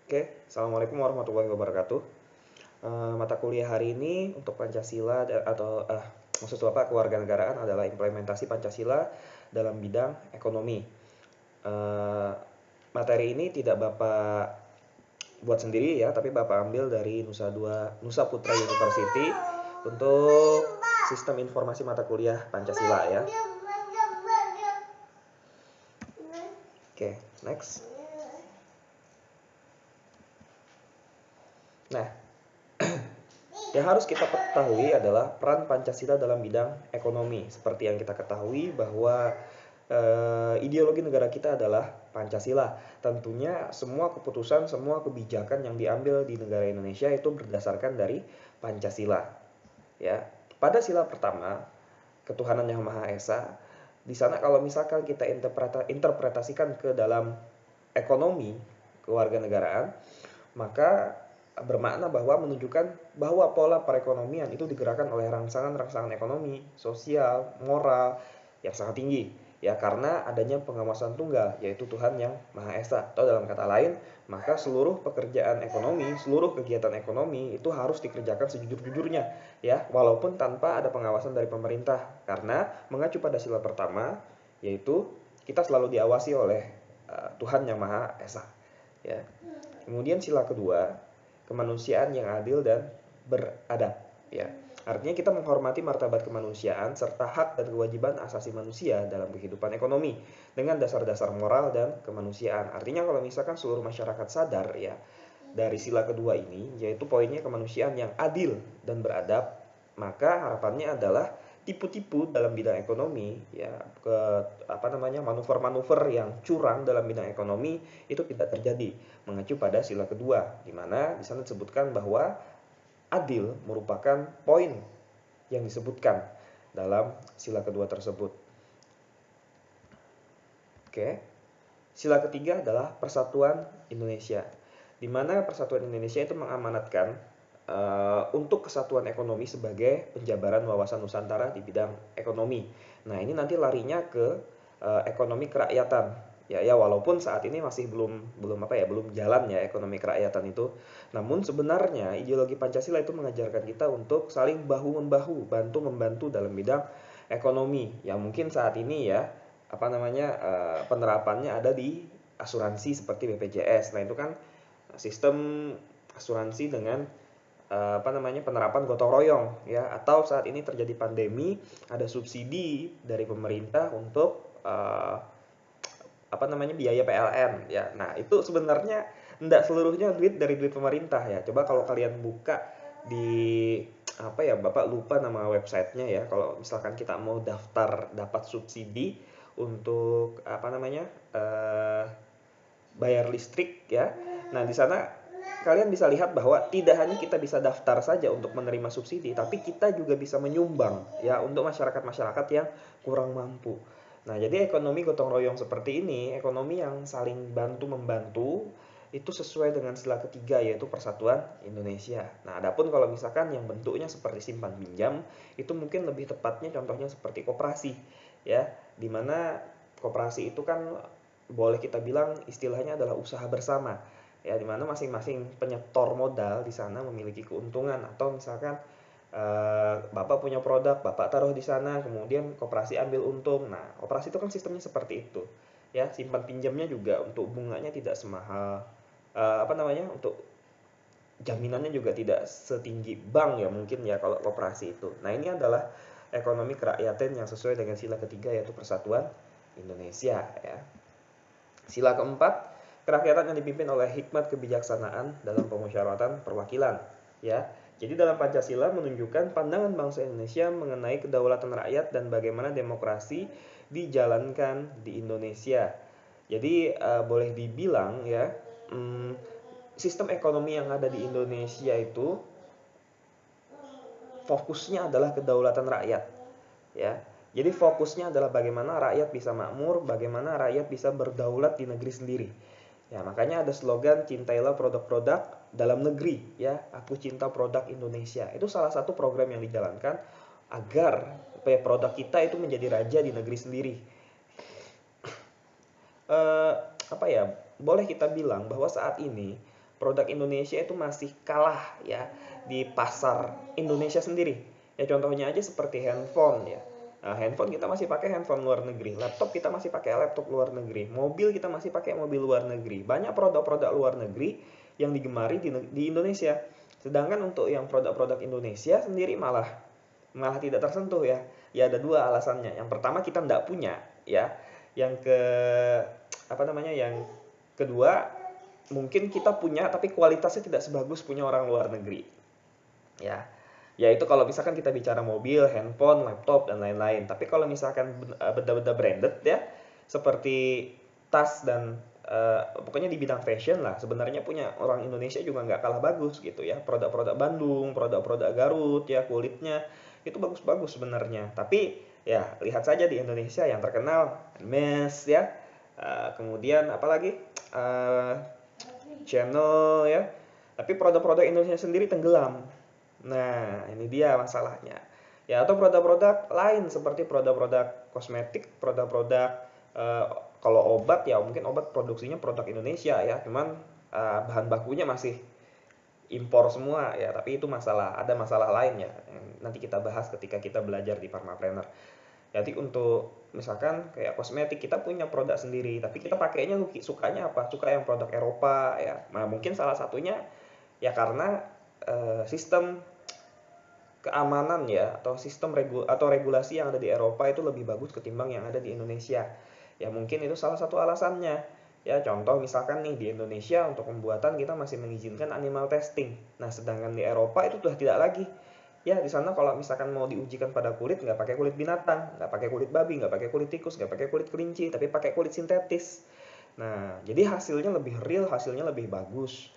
Oke, Assalamualaikum warahmatullahi wabarakatuh. Mata kuliah hari ini untuk Pancasila atau maksud Bapak kewarganegaraan adalah implementasi Pancasila dalam bidang ekonomi. Eh, Materi ini tidak Bapak buat sendiri ya, tapi Bapak ambil dari Nusa Putra University untuk sistem informasi mata kuliah Pancasila ya. Oke, next. Nah, yang harus kita ketahui adalah peran Pancasila dalam bidang ekonomi. Seperti yang kita ketahui bahwa ideologi negara kita adalah Pancasila. Tentunya semua keputusan, semua kebijakan yang diambil di negara Indonesia itu berdasarkan dari Pancasila. Ya, pada sila pertama, ketuhanan yang Maha Esa. Di sana kalau misalkan kita interpretasikan ke dalam ekonomi kewarganegaraan, maka bermakna bahwa menunjukkan bahwa pola perekonomian itu digerakkan oleh rangsangan-rangsangan ekonomi, sosial, moral yang sangat tinggi ya, karena adanya pengawasan tunggal yaitu Tuhan yang Maha Esa, atau dalam kata lain maka seluruh pekerjaan ekonomi, seluruh kegiatan ekonomi itu harus dikerjakan sejujur-jujurnya ya, walaupun tanpa ada pengawasan dari pemerintah, karena mengacu pada sila pertama yaitu kita selalu diawasi oleh Tuhan yang Maha Esa ya. Kemudian sila kedua, kemanusiaan yang adil dan beradab ya. Artinya kita menghormati martabat kemanusiaan serta hak dan kewajiban asasi manusia dalam kehidupan ekonomi dengan dasar-dasar moral dan kemanusiaan. Artinya kalau misalkan seluruh masyarakat sadar ya dari sila kedua ini, yaitu poinnya kemanusiaan yang adil dan beradab, maka harapannya adalah tipu-tipu dalam bidang ekonomi ya, ke manuver-manuver yang curang dalam bidang ekonomi itu tidak terjadi, mengacu pada sila kedua, di mana di sana disebutkan bahwa adil merupakan poin yang disebutkan dalam sila kedua tersebut. Oke. Sila ketiga adalah Persatuan Indonesia, di mana Persatuan Indonesia itu mengamanatkan untuk kesatuan ekonomi sebagai penjabaran wawasan Nusantara di bidang ekonomi. Nah, ini nanti larinya ke ekonomi kerakyatan. Ya, walaupun saat ini masih belum jalan ya ekonomi kerakyatan itu. Namun sebenarnya ideologi Pancasila itu mengajarkan kita untuk saling bahu-membahu, bantu-membantu dalam bidang ekonomi. Ya, mungkin saat ini ya penerapannya ada di asuransi seperti BPJS. Nah, itu kan sistem asuransi dengan penerapan gotong royong ya, atau saat ini terjadi pandemi ada subsidi dari pemerintah untuk biaya PLN ya. Nah, itu sebenarnya tidak seluruhnya dari duit pemerintah ya. Coba kalau kalian buka di Bapak lupa nama websitenya ya, kalau misalkan kita mau daftar dapat subsidi untuk bayar listrik ya. Nah, di sana kalian bisa lihat bahwa tidak hanya kita bisa daftar saja untuk menerima subsidi, tapi kita juga bisa menyumbang ya untuk masyarakat-masyarakat yang kurang mampu. Nah, jadi ekonomi gotong royong seperti ini, ekonomi yang saling bantu-membantu, itu sesuai dengan sila ketiga yaitu Persatuan Indonesia. Nah, adapun kalau misalkan yang bentuknya seperti simpan pinjam, itu mungkin lebih tepatnya contohnya seperti koperasi ya, dimana koperasi itu kan boleh kita bilang istilahnya adalah usaha bersama ya, dimana masing-masing penyetor modal di sana memiliki keuntungan, atau misalkan Bapak punya produk, Bapak taruh di sana, kemudian koperasi ambil untung. Nah, koperasi itu kan sistemnya seperti itu ya, simpan pinjamnya juga untuk bunganya tidak semahal untuk jaminannya juga tidak setinggi bank ya mungkin ya kalau koperasi itu. Nah, ini adalah ekonomi kerakyatan yang sesuai dengan sila ketiga yaitu Persatuan Indonesia ya. Sila keempat, kerakyatan yang dipimpin oleh hikmat kebijaksanaan dalam pemusyawaratan perwakilan ya. Jadi dalam Pancasila menunjukkan pandangan bangsa Indonesia mengenai kedaulatan rakyat dan bagaimana demokrasi dijalankan di Indonesia. Jadi boleh dibilang ya, sistem ekonomi yang ada di Indonesia itu fokusnya adalah kedaulatan rakyat ya. Jadi fokusnya adalah bagaimana rakyat bisa makmur, bagaimana rakyat bisa berdaulat di negeri sendiri. Ya, makanya ada slogan cintailah produk-produk dalam negeri ya, aku cinta produk Indonesia. Itu salah satu program yang dijalankan agar produk kita itu menjadi raja di negeri sendiri. Boleh kita bilang bahwa saat ini produk Indonesia itu masih kalah ya di pasar Indonesia sendiri. Ya contohnya aja seperti handphone ya. Nah, handphone kita masih pakai handphone luar negeri, laptop kita masih pakai laptop luar negeri, mobil kita masih pakai mobil luar negeri. Banyak produk-produk luar negeri yang digemari di Indonesia. Sedangkan untuk yang produk-produk Indonesia sendiri malah tidak tersentuh ya. Ya ada dua alasannya. Yang pertama kita tidak punya ya. Yang yang kedua mungkin kita punya tapi kualitasnya tidak sebagus punya orang luar negeri. Ya. Ya itu kalau misalkan kita bicara mobil, handphone, laptop dan lain-lain. Tapi kalau misalkan benda-benda branded ya seperti tas dan pokoknya di bidang fashion lah, sebenarnya punya orang Indonesia juga nggak kalah bagus gitu ya. Produk-produk Bandung, produk-produk Garut ya, kulitnya itu bagus-bagus sebenarnya. Tapi ya lihat saja di Indonesia yang terkenal Hermes ya, kemudian apalagi Channel ya. Tapi produk-produk Indonesia sendiri tenggelam. Nah, ini dia masalahnya. Ya, atau produk-produk lain seperti produk-produk kosmetik, produk-produk kalau obat ya mungkin obat produksinya produk Indonesia ya, cuman bahan bakunya masih impor semua ya, tapi itu ada masalah lain ya yang nanti kita bahas ketika kita belajar di Pharmapreneur. Jadi untuk misalkan kayak kosmetik kita punya produk sendiri, tapi kita pakainya sukanya apa? Suka yang produk Eropa ya. Nah, mungkin salah satunya ya karena sistem keamanan ya atau sistem regulasi yang ada di Eropa itu lebih bagus ketimbang yang ada di Indonesia. Ya mungkin itu salah satu alasannya. Ya contoh misalkan nih di Indonesia untuk pembuatan kita masih mengizinkan animal testing. Nah sedangkan di Eropa itu sudah tidak lagi. Ya di sana kalau misalkan mau diujikan pada kulit nggak pakai kulit binatang, nggak pakai kulit babi, nggak pakai kulit tikus, nggak pakai kulit kelinci, tapi pakai kulit sintetis. Nah jadi hasilnya lebih real, hasilnya lebih bagus.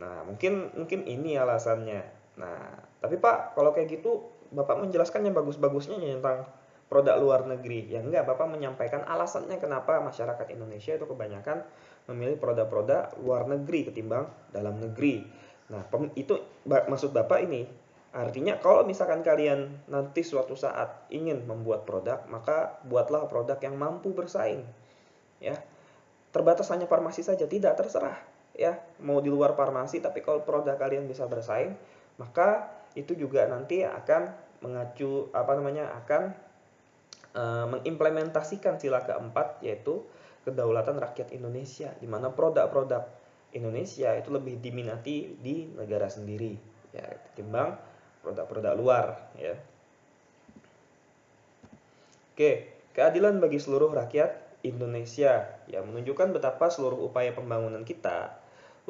Nah mungkin ini alasannya. Nah tapi Pak kalau kayak gitu Bapak menjelaskan yang bagus-bagusnya tentang produk luar negeri. Ya enggak, Bapak menyampaikan alasannya kenapa masyarakat Indonesia itu kebanyakan memilih produk-produk luar negeri ketimbang dalam negeri. Nah, itu maksud Bapak ini. Artinya kalau misalkan kalian nanti suatu saat ingin membuat produk, maka buatlah produk yang mampu bersaing. Ya. Terbatas hanya farmasi saja, tidak, terserah. Ya, mau di luar farmasi tapi kalau produk kalian bisa bersaing, maka itu juga nanti akan akan mengimplementasikan sila keempat yaitu kedaulatan rakyat Indonesia, di mana produk-produk Indonesia itu lebih diminati di negara sendiri ya ketimbang produk-produk luar ya. Oke, keadilan bagi seluruh rakyat Indonesia yang menunjukkan betapa seluruh upaya pembangunan kita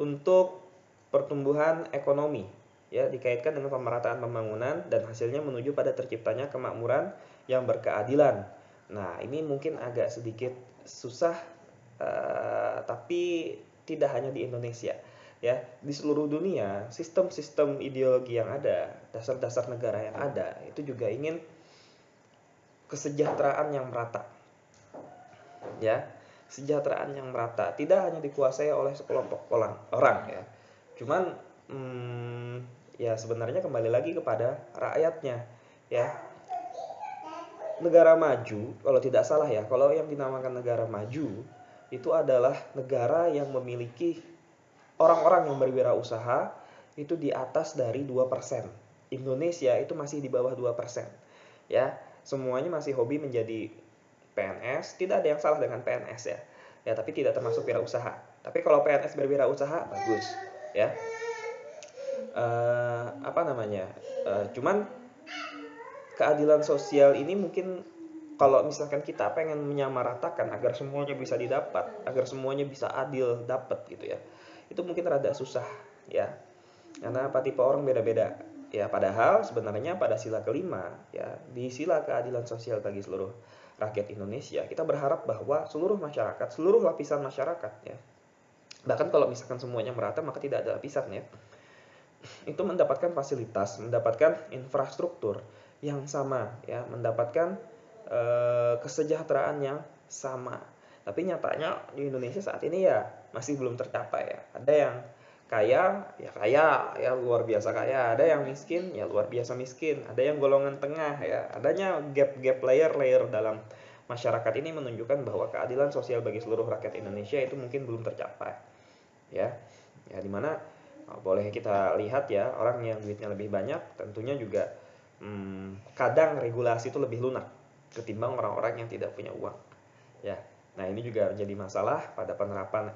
untuk pertumbuhan ekonomi ya dikaitkan dengan pemerataan pembangunan dan hasilnya menuju pada terciptanya kemakmuran yang berkeadilan. Nah, ini mungkin agak sedikit susah tapi tidak hanya di Indonesia ya, di seluruh dunia sistem-sistem ideologi yang ada, dasar-dasar negara yang ada itu juga ingin kesejahteraan yang merata. Ya, kesejahteraan yang merata tidak hanya dikuasai oleh sekelompok orang ya. Cuman ya sebenarnya kembali lagi kepada rakyatnya ya. Negara maju kalau tidak salah ya, kalau yang dinamakan negara maju itu adalah negara yang memiliki orang-orang yang berwirausaha itu di atas dari 2%. Indonesia itu masih di bawah 2%. Ya, semuanya masih hobi menjadi PNS, tidak ada yang salah dengan PNS ya. Ya, tapi tidak termasuk wirausaha. Tapi kalau PNS berwirausaha bagus, ya. Cuman keadilan sosial ini mungkin kalau misalkan kita pengen menyamaratakan agar semuanya bisa didapat, agar semuanya bisa adil dapat gitu ya. Itu mungkin rada susah ya. Karena tipe orang beda-beda. Ya, padahal sebenarnya pada sila kelima ya, di sila keadilan sosial bagi seluruh rakyat Indonesia, kita berharap bahwa seluruh masyarakat, seluruh lapisan masyarakat ya. Bahkan kalau misalkan semuanya merata maka tidak ada lapisan ya. Itu mendapatkan fasilitas, mendapatkan infrastruktur yang sama ya, mendapatkan kesejahteraan yang sama. Tapi nyatanya di Indonesia saat ini ya masih belum tercapai ya. Ada yang kaya ya luar biasa kaya, ada yang miskin ya luar biasa miskin, ada yang golongan tengah ya. Adanya gap layer dalam masyarakat ini menunjukkan bahwa keadilan sosial bagi seluruh rakyat Indonesia itu mungkin belum tercapai ya. Ya, dimana boleh kita lihat ya, orang yang duitnya lebih banyak tentunya juga kadang regulasi itu lebih lunak ketimbang orang-orang yang tidak punya uang. Ya, nah ini juga jadi masalah pada penerapan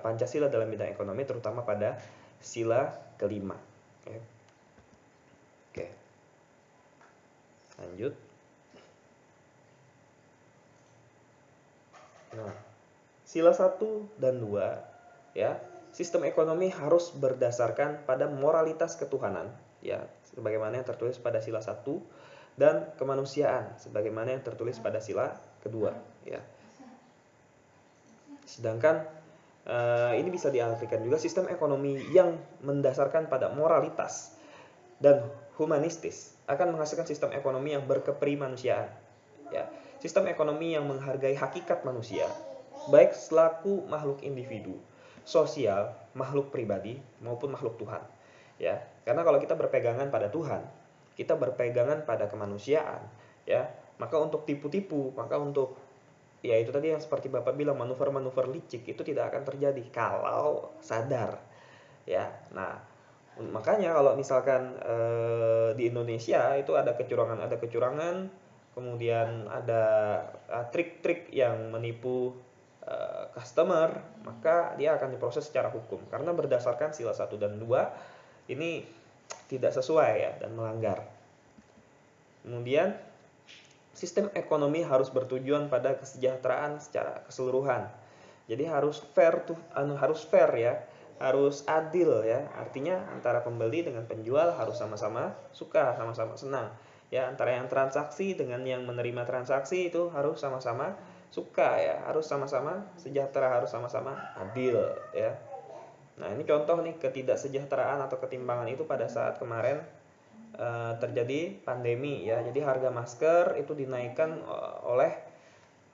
Pancasila dalam bidang ekonomi, terutama pada sila kelima. Ya. Oke, lanjut. Nah, sila 1 dan 2 ya, sistem ekonomi harus berdasarkan pada moralitas ketuhanan ya, sebagaimana yang tertulis pada sila 1, dan kemanusiaan sebagaimana yang tertulis pada sila kedua ya. Sedangkan ini bisa diartikan juga sistem ekonomi yang mendasarkan pada moralitas dan humanistis akan menghasilkan sistem ekonomi yang berkeprimanusiaan ya. Sistem ekonomi yang menghargai hakikat manusia baik selaku makhluk individu, sosial, makhluk pribadi maupun makhluk Tuhan ya. Karena kalau kita berpegangan pada Tuhan, kita berpegangan pada kemanusiaan ya, maka untuk tipu-tipu, maka untuk ya itu tadi yang seperti Bapak bilang, manuver-manuver licik itu tidak akan terjadi kalau sadar ya. Nah, makanya kalau misalkan di Indonesia itu ada kecurangan, kemudian ada trik-trik yang menipu customer, maka dia akan diproses secara hukum karena berdasarkan sila 1 dan 2 ini tidak sesuai ya dan melanggar. Kemudian sistem ekonomi harus bertujuan pada kesejahteraan secara keseluruhan. Jadi harus fair ya, harus adil ya. Artinya antara pembeli dengan penjual harus sama-sama suka, sama-sama senang. Ya, antara yang transaksi dengan yang menerima transaksi itu harus sama-sama suka ya, harus sama-sama sejahtera, harus sama-sama adil ya. Nah, ini contoh nih ketidaksejahteraan atau ketimpangan itu pada saat kemarin terjadi pandemi ya. Jadi harga masker itu dinaikkan oleh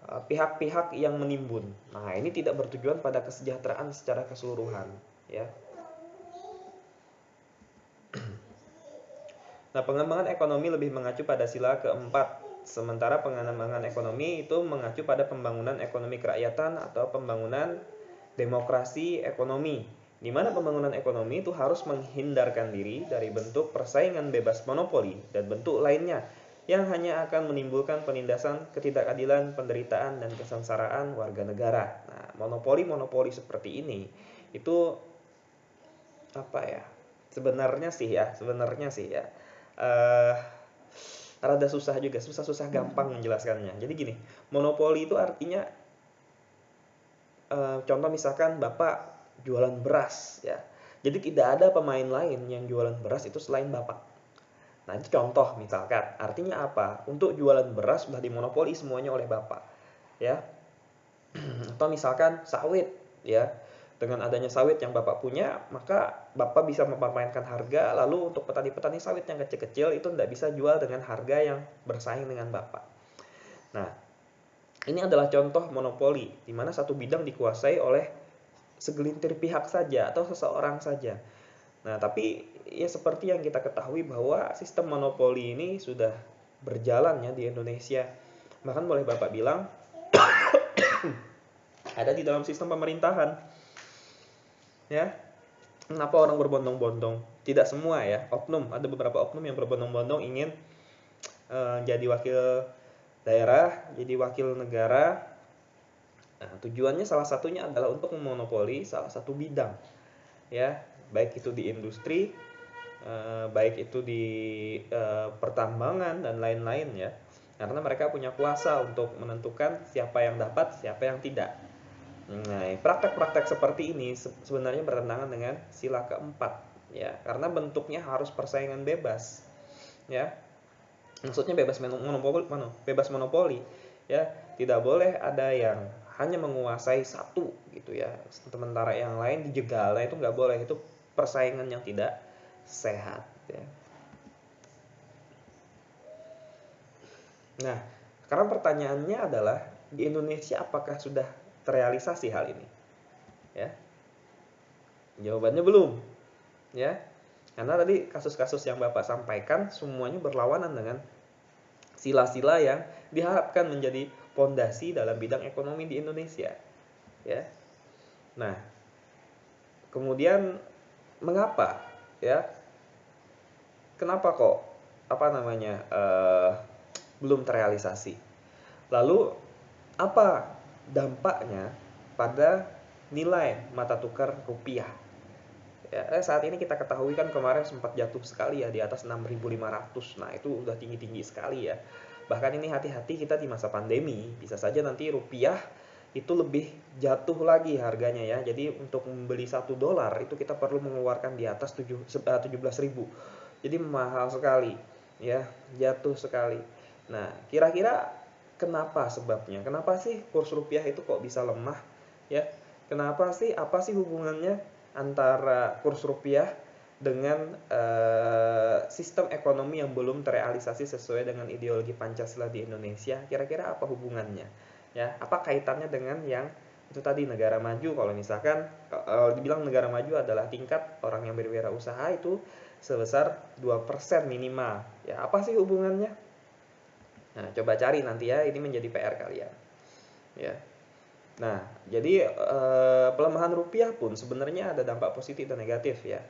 pihak-pihak yang menimbun. Nah, ini tidak bertujuan pada kesejahteraan secara keseluruhan ya. Nah, pengembangan ekonomi lebih mengacu pada sila keempat, sementara pengembangan ekonomi itu mengacu pada pembangunan ekonomi kerakyatan atau pembangunan demokrasi ekonomi, di mana pembangunan ekonomi itu harus menghindarkan diri dari bentuk persaingan bebas monopoli dan bentuk lainnya yang hanya akan menimbulkan penindasan, ketidakadilan, penderitaan, dan kesengsaraan warga negara. Nah, monopoli-monopoli seperti ini itu apa ya? Sebenarnya sih ya, rada susah juga, susah gampang menjelaskannya. Jadi gini, monopoli itu artinya contoh misalkan Bapak jualan beras ya. Jadi tidak ada pemain lain yang jualan beras itu selain Bapak. Nah, itu contoh misalkan. Artinya apa? Untuk jualan beras sudah dimonopoli semuanya oleh Bapak. Ya. Atau misalkan sawit ya. Dengan adanya sawit yang Bapak punya, maka Bapak bisa mempermainkan harga, lalu untuk petani-petani sawit yang kecil-kecil itu tidak bisa jual dengan harga yang bersaing dengan Bapak. Nah, ini adalah contoh monopoli, di mana satu bidang dikuasai oleh segelintir pihak saja atau seseorang saja. Nah, tapi ya seperti yang kita ketahui bahwa sistem monopoli ini sudah berjalan ya di Indonesia. Bahkan boleh Bapak bilang ada di dalam sistem pemerintahan. Ya. Kenapa orang berbondong-bondong? Tidak semua ya, oknum. Ada beberapa oknum yang berbondong-bondong ingin jadi wakil daerah, jadi wakil negara. Nah, tujuannya salah satunya adalah untuk memonopoli salah satu bidang, ya, baik itu di industri, baik itu di pertambangan dan lain-lain ya, karena mereka punya kuasa untuk menentukan siapa yang dapat, siapa yang tidak. Nah, praktek-praktek seperti ini sebenarnya bertentangan dengan sila keempat, ya, karena bentuknya harus persaingan bebas, ya. Maksudnya bebas monopoli, ya. Tidak boleh ada yang hanya menguasai satu gitu ya, sementara yang lain dijegal. Nah, itu nggak boleh, itu persaingan yang tidak sehat ya. Nah, sekarang pertanyaannya adalah di Indonesia apakah sudah terrealisasi hal ini? Ya. Jawabannya belum, ya. Karena tadi kasus-kasus yang Bapak sampaikan semuanya berlawanan dengan sila-sila yang diharapkan menjadi pondasi dalam bidang ekonomi di Indonesia, ya. Nah, Kemudian mengapa ya? Kenapa kok belum terrealisasi? Lalu apa dampaknya pada nilai mata tukar rupiah? Ya, saat ini kita ketahui kan kemarin sempat jatuh sekali ya di atas 6.500. Nah, itu udah tinggi-tinggi sekali ya. Bahkan ini hati-hati kita di masa pandemi, bisa saja nanti rupiah itu lebih jatuh lagi harganya ya. Jadi untuk membeli $1 itu kita perlu mengeluarkan di atas 17.000. Jadi mahal sekali ya, jatuh sekali. Nah, kira-kira kenapa sebabnya? Kenapa sih kurs rupiah itu kok bisa lemah ya? Kenapa sih? Apa sih hubungannya antara kurs rupiah dengan sistem ekonomi yang belum terrealisasi sesuai dengan ideologi Pancasila di Indonesia? Kira-kira apa hubungannya? Ya, apa kaitannya dengan yang itu tadi negara maju? Kalau misalkan dibilang negara maju adalah tingkat orang yang berwirausaha itu sebesar 2% minimal. Ya, apa sih hubungannya? Nah, coba cari nanti ya, ini menjadi PR kalian. Ya. Nah, jadi pelemahan rupiah pun sebenarnya ada dampak positif dan negatif ya.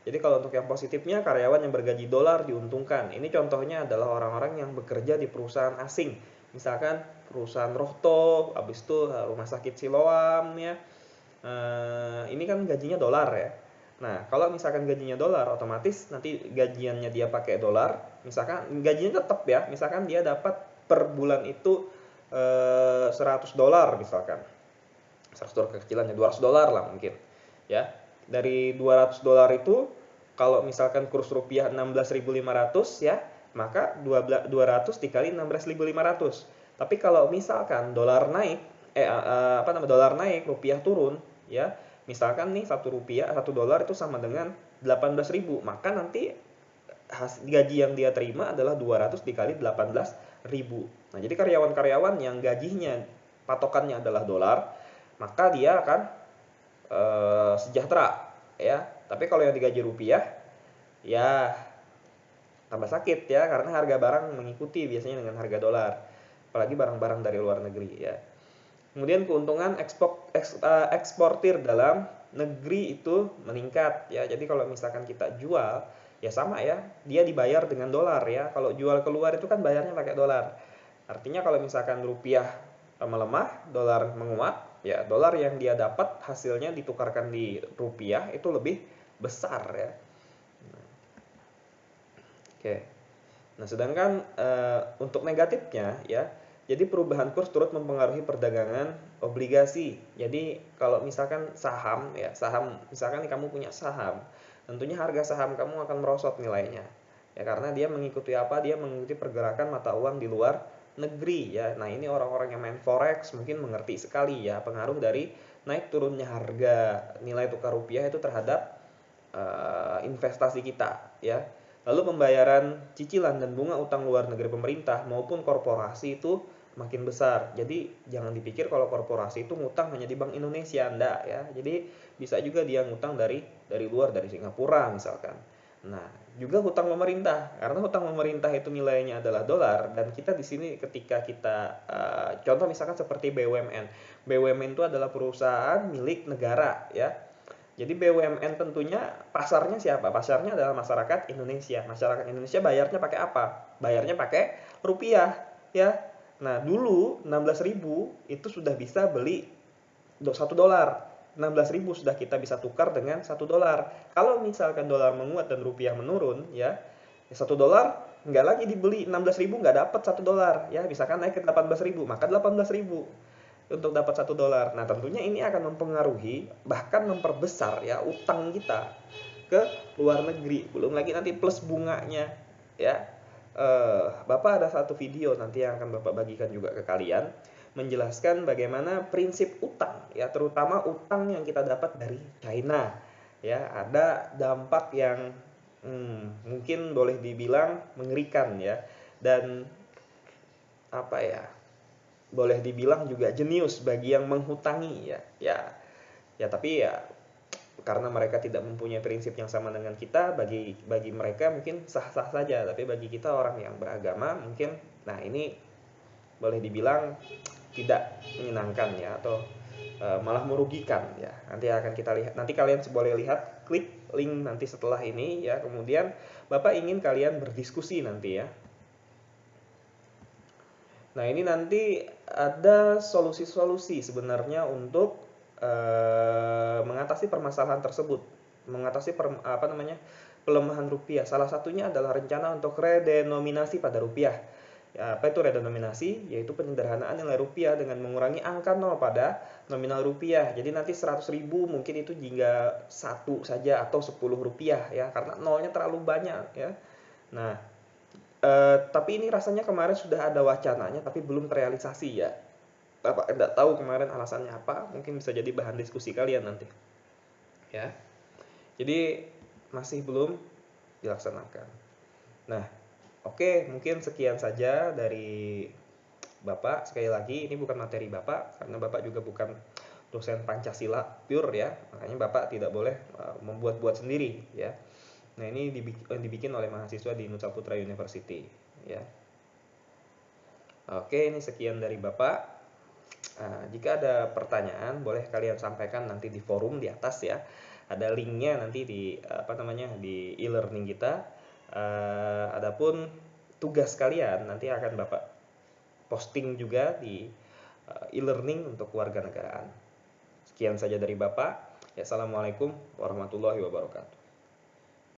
Jadi kalau untuk yang positifnya, karyawan yang bergaji dolar diuntungkan. Ini contohnya adalah orang-orang yang bekerja di perusahaan asing. Misalkan perusahaan Rohto, habis itu rumah sakit Siloam ya. Ini kan gajinya dolar ya. Nah, kalau misalkan gajinya dolar, otomatis nanti gajiannya dia pakai dolar. Misalkan gajinya tetap ya, misalkan dia dapat per bulan itu $100 misalkan. $100 kecilannya $200 lah mungkin. Ya. Dari $200 itu kalau misalkan kurs rupiah 16.500 ya, maka 200 dikali 16.500. Tapi kalau misalkan dolar naik dolar naik, rupiah turun ya. Misalkan nih $1 itu sama dengan 18.000, maka nanti gaji yang dia terima adalah 200 dikali 18.000. Nah, jadi karyawan-karyawan yang gajinya patokannya adalah dolar, maka dia akan sejahtera ya. Tapi kalau yang digaji rupiah ya tambah sakit ya, karena harga barang mengikuti biasanya dengan harga dolar, apalagi barang-barang dari luar negeri ya. Kemudian keuntungan eksportir dalam negeri itu meningkat ya. Jadi kalau misalkan kita jual ya sama ya, dia dibayar dengan dolar ya. Kalau jual keluar itu kan bayarnya pakai dolar. Artinya kalau misalkan rupiah melemah, dolar menguat, ya dolar yang dia dapat hasilnya ditukarkan di rupiah itu lebih besar ya. Oke. Nah, sedangkan untuk negatifnya ya, jadi perubahan kurs turut mempengaruhi perdagangan obligasi. Jadi kalau misalkan saham ya, misalkan kamu punya saham, tentunya harga saham kamu akan merosot nilainya. Ya karena dia mengikuti apa? Dia mengikuti pergerakan mata uang di luar negeri ya. Nah, ini orang-orang yang main forex mungkin mengerti sekali ya pengaruh dari naik turunnya harga nilai tukar rupiah itu terhadap investasi kita ya. Lalu pembayaran cicilan dan bunga utang luar negeri pemerintah maupun korporasi itu makin besar. Jadi jangan dipikir kalau korporasi itu ngutang hanya di Bank Indonesia, enggak ya. Jadi bisa juga dia ngutang dari luar, dari Singapura misalkan. Nah, juga hutang pemerintah, karena hutang pemerintah itu nilainya adalah dolar, dan kita di sini ketika kita contoh misalkan seperti BUMN. BUMN itu adalah perusahaan milik negara ya. Jadi BUMN tentunya pasarnya siapa? Pasarnya adalah masyarakat Indonesia. Masyarakat Indonesia bayarnya pakai apa? Bayarnya pakai rupiah, ya. Nah, dulu 16.000 itu sudah bisa beli $1. 16.000 sudah kita bisa tukar dengan $1. Kalau misalkan dolar menguat dan rupiah menurun, ya, $1 nggak lagi dibeli, 16.000 nggak dapat $1 ya. Misalkan naik ke 18.000, maka 18.000 untuk dapat $1. Nah, tentunya ini akan mempengaruhi bahkan memperbesar ya utang kita ke luar negeri. Belum lagi nanti plus bunganya ya. Bapak ada satu video nanti yang akan Bapak bagikan juga ke kalian menjelaskan bagaimana prinsip utang ya, terutama utang yang kita dapat dari China ya. Ada dampak yang mungkin boleh dibilang mengerikan ya, dan apa ya, boleh dibilang juga jenius bagi yang menghutangi ya tapi ya karena mereka tidak mempunyai prinsip yang sama dengan kita, bagi mereka mungkin sah-sah saja, tapi bagi kita orang yang beragama mungkin nah ini boleh dibilang tidak menyenangkan ya, atau malah merugikan ya. Nanti akan kita lihat, nanti kalian boleh lihat, klik link nanti setelah ini ya. Kemudian Bapak ingin kalian berdiskusi nanti ya. Nah, ini nanti ada solusi-solusi sebenarnya untuk mengatasi permasalahan tersebut, mengatasi pelemahan rupiah. Salah satunya adalah rencana untuk redenominasi pada rupiah. Ya, apa itu redenominasi? Yaitu penyederhanaan nilai rupiah dengan mengurangi angka 0 pada nominal rupiah. Jadi nanti 100.000 mungkin itu hingga 1 saja atau 10 rupiah ya, karena nolnya terlalu banyak ya. Nah, tapi ini rasanya kemarin sudah ada wacananya tapi belum terrealisasi ya. Bapak tidak tahu kemarin alasannya apa, mungkin bisa jadi bahan diskusi kalian nanti. Ya. Jadi masih belum dilaksanakan. Nah, oke, mungkin sekian saja dari Bapak. Sekali lagi, ini bukan materi Bapak, karena Bapak juga bukan dosen Pancasila pure ya. Makanya Bapak tidak boleh membuat-buat sendiri ya. Nah, ini dibikin oleh mahasiswa di Nusa Putra University ya. Oke, ini sekian dari Bapak. Jika ada pertanyaan, boleh kalian sampaikan nanti di forum di atas ya. Ada linknya nanti di di e-learning kita. Adapun tugas kalian nanti akan Bapak posting juga di e-learning untuk kewarganegaraan. Sekian saja dari Bapak. Assalamualaikum warahmatullahi wabarakatuh.